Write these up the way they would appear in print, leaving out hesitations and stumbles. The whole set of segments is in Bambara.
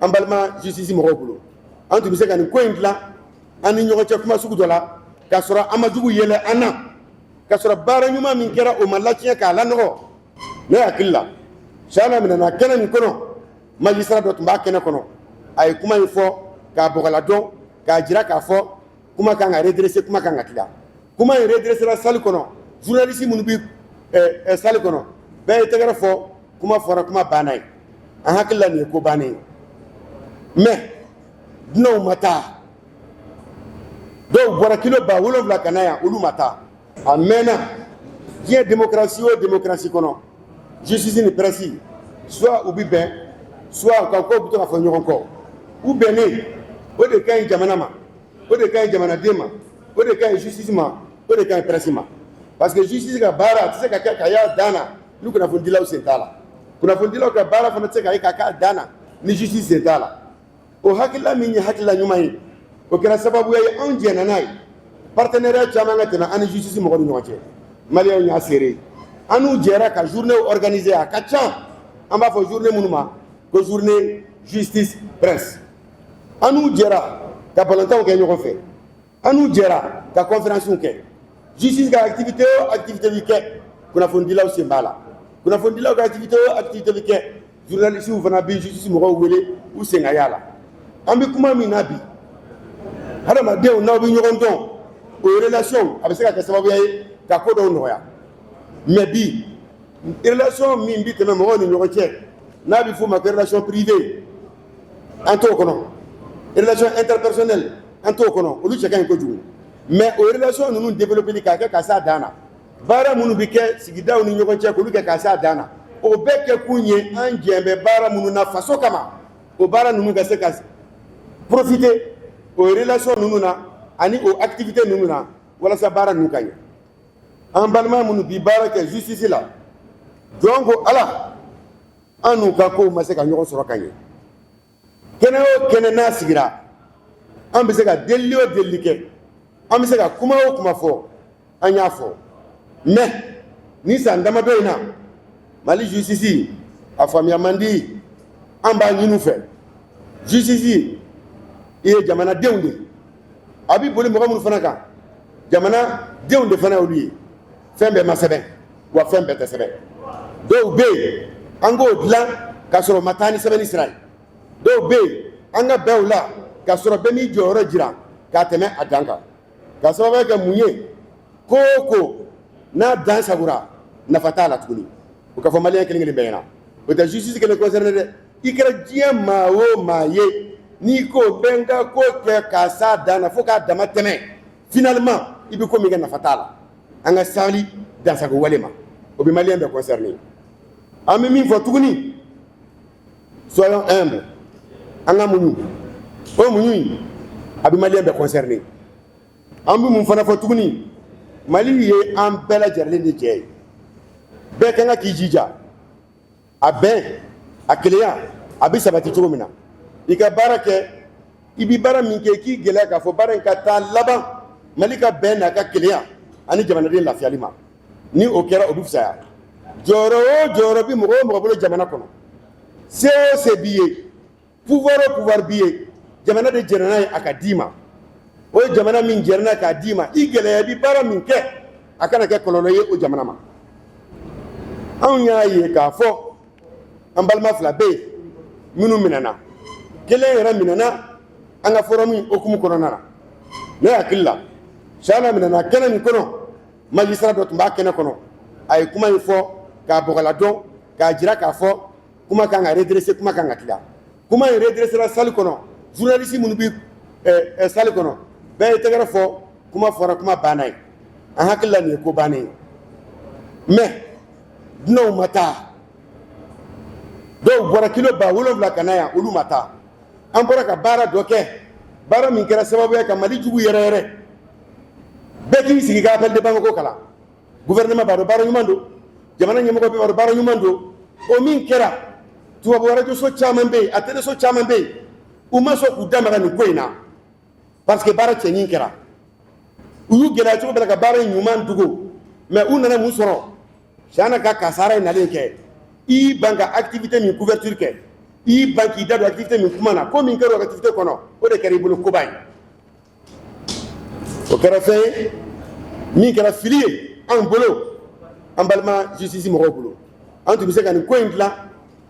an balima justice mɔgɔw bolo an tun bɛ se ka nin ko in dilan an ni ɲɔgɔn cɛ kuma sugu dɔ la k'a sɔrɔ an ma jugu yɛlɛ an na k'a sɔrɔ baara ɲuman min kɛra o ma latiɲɛ k'a lanɔgɔ ne hakili la sala minɛna kɛnɛ min kɔnɔ magistrat dɔ tun b'a kɛnɛ kɔnɔ a ye kuma in fɔ k'a bɔgɔladɔn k'a jira k'a fɔ kuma kan ka redresser kuma kan ka tila kuma in redressera salle kɔnɔ journaliste minnu bɛ salle kɔnɔ bɛɛ ye tɛgɛrɛ fɔ kuma fɔra kuma banna ye an hakili la nin ye ko bannen ye mais dunanw ma taa dɔw bɔra kilo 7,000 ka na yan olu ma taa a mɛnna diɲɛ démocratie o démocratie kɔnɔ justice ni presse soit u bɛ bɛn soit u ka ko bɛ to ka fɔ ɲɔgɔn kɔ u bɛnnen o de ka ɲi jamana ma o de ka ɲi jamanaden ma o de ka ɲi justice ma o de ka ɲi presse ma parce que justice ka baara a tɛ se ka kɛ ka y'a dan na ni kunnafonidilaw sen t'a la kunnafonidilaw ka baara fana tɛ se ka ye ka k'a dan na ni justice sen t'a la o hakilila min ye hakilila ɲuman ye o kɛra sababuya ye anw jɛnna n'a ye partenariat caman ka tɛmɛ an ni justice mɔgɔw ni ɲɔgɔn cɛ maliyɛnw y'a seere an n'u jɛra ka journée organiser a ka ca an b'a fɔ journée minnu ma ko journée justice presse an n'u jɛra ka balontanw kɛ ɲɔgɔn fɛ an n'u jɛra ka conférence kɛ justice ka activité o activité bɛ kɛ kunnafonidilaw sen b'a la kunnafonidilaw ka activité o activité bɛ kɛ journalistes fana bɛ justice mɔgɔw wele u sen ka y'a la an bɛ kuma min na bi hadamadenw n'aw bɛ ɲɔgɔn dɔn o relation a bɛ se ka kɛ sababuya ye ka ko dɔw nɔgɔya mais bi relation min bɛ tɛmɛ mɔgɔw ni ɲɔgɔn cɛ n'a bɛ f'o ma ko relation privée an t'o kɔnɔ relation interpersonnelle an t'o kɔnɔ olu cɛ ka ɲi kojugu mais o relation ninnu développé k'a kɛ ka s'a dan na baara minnu bɛ kɛ sigidaw ni ɲɔgɔn cɛ k'olu kɛ ka s'a dan na o bɛɛ kɛ kun ye an jɛn bɛ baara minnu na faso kama o baara ninnu ka se ka profiter o relation ninnu na ani o activité ninnu na walasa baara ninnu ka ɲɛ an balima minnu bi baara kɛ justice la jɔn ko ala an n'u ka kow ma se ka ɲɔgɔn sɔrɔ ka ɲɛ kɛnɛ o kɛnɛ n'a sigira an bɛ se ka delili o delili kɛ an bɛ se ka kuma o kuma fɔ an y'a fɔ mais ni san damadɔ in na mali justice a faamuya man di an b'a ɲini u fɛ justice i ye jamanadenw de a bɛ boli mɔgɔ minnu fana kan jamanadenw de fana olu ye fɛn bɛɛ ma sɛbɛn wa fɛn bɛɛ tɛ sɛbɛn dɔw bɛ yen an k'o dilan k'a sɔrɔ ma taa ni sɛbɛnni sira ye dɔw bɛ yen an ka bɛn o la k'a sɔrɔ bɛɛ m'i jɔyɔrɔ jira k'a tɛmɛ a dan kan k'a sababuya kɛ mun ye ko o ko n'a dan sagora nafa t'a la tuguni o ka fɔ maliyɛn kelen kelen bɛɛ ɲɛna o tɛ justice kelen concerné dɛ i kɛra diɲɛ maa o maa ye n'i ko bɛn ka ko kɛ k'a s'a dan na fo k'a dama tɛmɛ finalement i bɛ ko min kɛ nafa t'a la an ka sabali dansago wale ma o bɛ maliyɛn bɛɛ concerné an bɛ min fɔ tuguni soyons humbles an ka muɲu o muɲu in a bɛ maliyɛn bɛɛ concerné an bɛ mun fana fɔ tuguni mali ye an bɛɛ lajɛlen de jɛ ye bɛɛ kan ka k'i jija a bɛn a kelenya a bɛ sabati cogo min na i ka baara kɛ i bɛ baara min kɛ k'i gɛlɛya k'a fɔ baara in ka taa laban mali ka bɛn n'a ka kelenya ani jamanaden lafiyali ma ni o kɛra o bɛ fisaya jɔyɔrɔ o jɔyɔrɔ bɛ mɔgɔ o mɔgɔ bolo jamana kɔnɔ se o se b'i ye pouvoir o pouvoir b'i ye jamana de jɛnna n'a ye a ka d'i ma o ye jamana min jɛnna k'a d'i ma i gɛlɛya i bɛ baara min kɛ a kana kɛ kɔlɔlɔ ye o jamana ma anw y'a ye k'a fɔ an balima fila bɛ yen minnu minɛna kelen yɛrɛ minɛna an ka forum hukumu kɔnɔna na ne hakili la sala minɛna kɛnɛ min kɔnɔ magistrat dɔ tun b'a kɛnɛ kɔnɔ a ye kuma in fɔ k'a bɔgɔladɔn k'a jira k'a fɔ kuma kan ka redresser kuma kan ka tila kuma in redressera salle kɔnɔ journaliste minnu bɛ salle kɔnɔ bɛɛ ye tɛgɛrɛ fɔ kuma fɔra kuma banna ye an hakili la nin ye ko bannen ye mais dunanw ma taa dɔw bɔra kilo 7,000 ka na yan olu ma taa an bɔra ka baara dɔ kɛ baara min kɛra sababu ye ka mali jugu yɛrɛ yɛrɛ bɛɛ k'i sigi ka appel de banque ko kalan gouvernement b'a dɔn baara ɲuman don jamana ɲɛmɔgɔ bɛɛ b'a dɔn baara ɲuman don o min kɛra tubabu arajoso caman bɛ yen a teleso caman bɛ yen u ma sɔn k'u damaga nin ko in na parce que baara cɛɲi kɛra u y'u gɛlɛya cogo bɛɛ la ka baara in ɲuman dogo mais u nana mun sɔrɔ siyana ka kasara in nalen kɛ i ban ka activité min couverture kɛ i banki da do activité min kuma na ko min kero activité kono o de kari bulu kubay o kara fe min kara filier en bolo en balma justice mo bolo en tout cas ni ko indla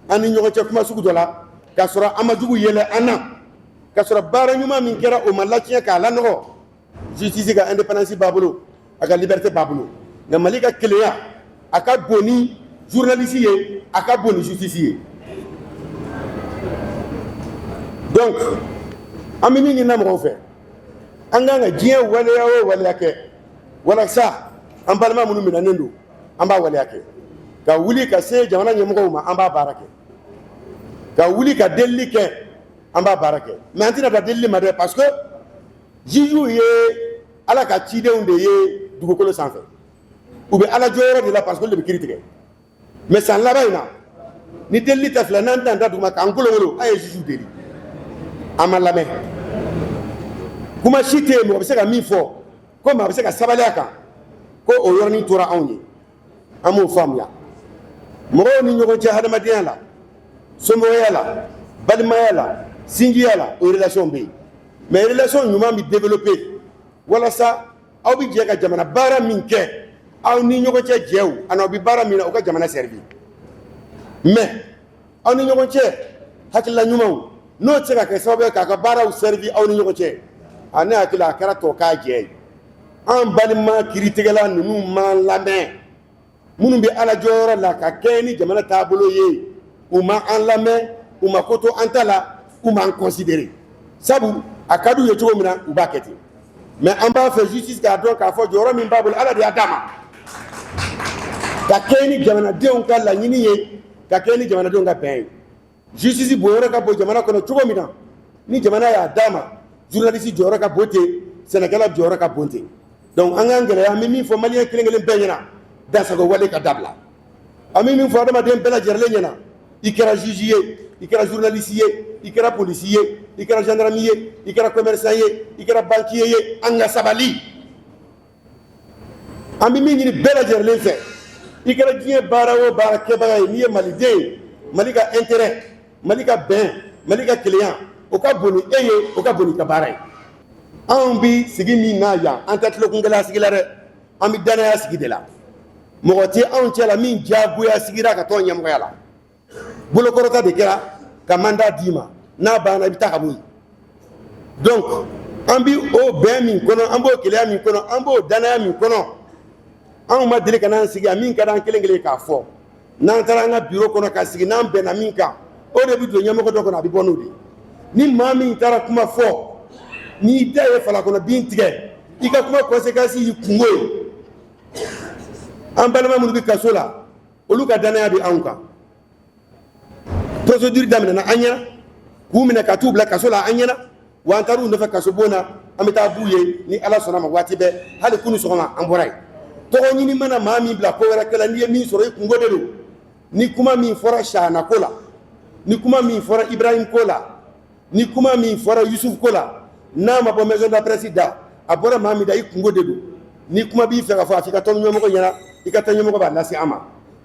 ani ñogo ci kuma sugu dola ka sura amadugu yele ana ka sura bara ñuma min kera o malakiya ka la no justice ga indépendance babulo aka liberté babulo na malika kleya aka boni journaliste ye aka boni justice ye donc amini ni na mo fe anga nga jien wale yawo wale yake wala sa an balma munu mina nendo an ba wale yake ka wuli ka se jamana nyemgo ma an ba barake ka wuli ka delli ke an ba barake mais antina da delli ma de parce que jiju ye ala ka cide unde ye dugukolo sanfɛ ou bien ala jɔyɔrɔ de la parce que le be critique mais san laban ina ni delli ta fila nan dan da duguma kan kolowolo ay jiju deli ama lamɛ kuma si tɛ mɔgɔ bɛ se ka min fɔ ko maa bɛ se ka sabali a kan ko o yɔrɔnin tora anw ye an m'o faamuya mɔgɔw ni ɲɔgɔn cɛ hadamadenya la somɔgɔya la balimaya la sinjiya la o relation bɛ yen mais relation ɲuman bɛ développer walasa aw bɛ jɛ ka jamana baara min kɛ aw ni ɲɔgɔn cɛ jɛw ani aw bɛ baara min na o ka jamana servi mais aw ni ɲɔgɔn cɛ hakilila ɲumanw n'o tɛ se ka kɛ sababu ye k'a ka baaraw servi aw ni ɲɔgɔn cɛ a ne hakili a kɛra tɔ k'a jɛ ye an balima kiritigɛla ninnu m'an lamɛn minnu bɛ ala jɔyɔrɔ la ka kɛ ni jamana taabolo ye u ma an lamɛn u ma ko to an ta la u m'an considérer sabu a ka d'u ye cogo min na u b'a kɛ ten mais an b'a fɛ justice k'a dɔn k'a fɔ jɔyɔrɔ min b'a bolo ala de y'a d'a ma ka kɛ ni jamanadenw ka laɲini ye ka kɛ ni jamanadenw ka bɛn ye justice bonyɔrɔ ka bon jamana kɔnɔ cogo min na ni jamana y'a d'a ma journaliste jɔyɔrɔ ka bon ten sɛnɛkɛla jɔyɔrɔ ka bon ten donc an k'an gɛlɛya an bɛ min fɔ maliyɛn kelen kelen bɛɛ ɲɛna dansago wale ka dabila an bɛ min fɔ adamaden bɛɛ lajɛlen ɲɛna i kɛra juge ye i kɛra journaliste ye i kɛra policier ye i kɛra gendarme ye i kɛra commerçant ye i kɛra banquier ye an ka sabali an bɛ min ɲini bɛɛ lajɛlen fɛ i kɛra diɲɛ baara o baara kɛbaga ye n'i ye maliden ye mali ka intérêt mali ka bɛn mali ka kelenya o ka bon ni e ye o ka bon ni ka baara ye anw bi sigi min na yan an tɛ tulokungɛlɛya sigi la dɛ an bɛ danaya sigi de la mɔgɔ tɛ anw cɛ la min diyagoya sigira ka tɔn ɲɛmɔgɔya la bolokɔrɔta de kɛra ka mandat d'i ma n'a banna i bɛ taa ka bɔ yen donc an bi o bɛn min kɔnɔ an b'o kelenya min kɔnɔ an b'o danaya min kɔnɔ anw ma deli ka n'an sigi yan min ka d'an kelen kelen k'a fɔ n'an taara an ka bureau kɔnɔ ka sigi n'an bɛnna min kan o de bɛ don ɲɛmɔgɔ dɔ kɔnɔ a bɛ bɔ n'o de ye ni maa min taara kuma fɔ n'i da ye falakɔnɔ bin tigɛ i ka kuma conséquence y'i kungo ye an balima minnu bɛ kaso la olu ka danaya bɛ anw kan procédure daminɛna an ɲɛna k'u minɛ ka t'u bila kaso la an ɲɛna wa an taar'u nɔfɛ kaso bon na an bɛ taa b'u ye ni ala sɔnna ma waati bɛɛ hali kunu sɔgɔma an bɔra yen tɔgɔ ɲini mana maa min bila ko wɛrɛ kɛla n'i ye min sɔrɔ i kungo de don ni kuma min fɔra sahana ko la ni kuma min fɔra ibrahim ko la ni kuma min fɔra yusuf ko la n'a ma bɔ maison de la presse da a bɔra maa min da i kungo de don ni kuma b'i fɛ ka fɔ a f'i ka taa ɲɛmɔgɔ ɲɛna i ka taa ɲɛmɔgɔ b'a lase an ma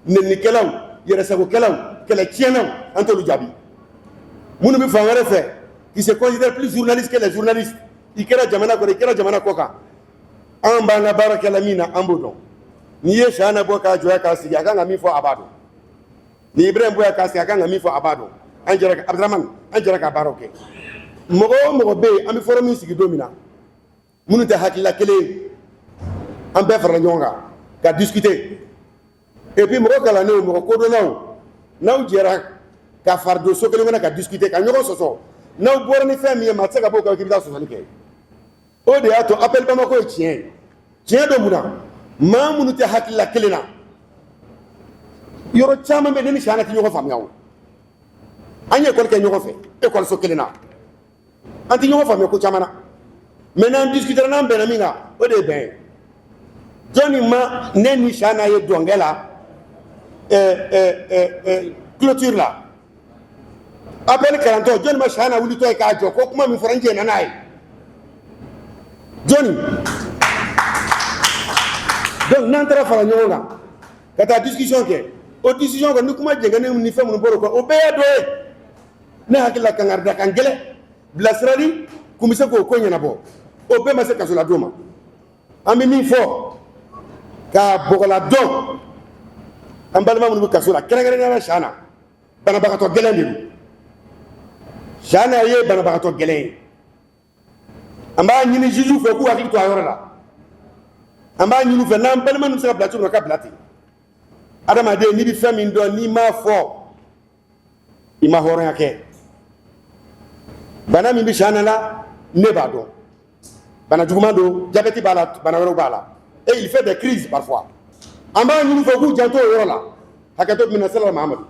nɛnnikɛlaw yɛrɛsagokɛlaw kɛlɛtiɲɛnaw an t'olu jaabi minnu bɛ fan wɛrɛ fɛ qui se considère plus journaliste que les journalistes i kɛra jamana kɔnɔ i kɛra jamana kɔ kan an b'an ka baara kɛla min na an b'o dɔn n'i ye sahana bɔ k'a jɔya k'a sigi a kan ka min fɔ a b'a dɔn ni ibrahim bɔ k'a sigi a kan ka min fɔ a b'a dɔn an jɛra ka abdramane an jɛra ka baaraw kɛ mɔgɔ o mɔgɔ bɛ yen an bɛ forum min sigi don min na minnu tɛ hakilila kelen ye an bɛɛ farala ɲɔgɔn kan ka discuter et puis mɔgɔ kalannenw mɔgɔ kodɔnnaw n'aw jɛra ka fari don so kelen kɔnɔ ka discuter ka ɲɔgɔn sɔsɔ n'aw bɔra ni fɛn min ye maa tɛ se ka bɔ o kan k'i bɛ taa sɔsɔli kɛ o de y'a to appel bamako ye tiɲɛ ye tiɲɛ dɔ mun na maa minnu tɛ hakilila kelen na yɔrɔ caman bɛ ne ni sahana tɛ ɲɔgɔn faamuya o an ye école kɛ ɲɔgɔn fɛ école kelen na an tɛ ɲɔgɔn faamuya ko caman na mais n'an discutera n'an bɛnna min kan o de ye bɛn ye jɔnni ma ne ni sahana ye dɔnkɛ la clôture la appel kalantɔ jɔnni ma sahana wulitɔ ye k'a jɔ ko kuma min fɔra n jɛnna n'a ye jɔnni donc n'an taara fara ɲɔgɔn kan ka taa discussion kɛ o discussion kan ni kuma jɛngɛnen ni fɛn minnu bɔra o kan o bɛɛ ye dɔ ye ne hakila kangarda kan gele bilasirali kumise ko ko ɲɛnabɔ o bɛɛ ma se kaso la don ma an bɛ min fɔ ka bɔgɔla dɔn an balima minnu bɛ kaso la kɛrɛnkɛrɛnnenya la Siana banabagatɔ gɛlɛn de don Siana ye banabagatɔ gɛlɛn ye an b'a ɲini juge fɛ k'u hakili to a yɔrɔ la an b'a ɲini u fɛ n'an balima ninnu bɛ se ka bila cogo min na ka bila ten adamaden n'i bɛ fɛn min dɔn n'i m'a fɔ i ma hɔrɔnya kɛ bana min bɛ Siana la ne b'a dɔn bana juguman don diabète b'a la bana wɛrɛw b'a la et il fait des crises parfois an b'a ɲini u fɛ k'u janto o yɔrɔ la hakɛto bɛ minɛ sira la Mahamadu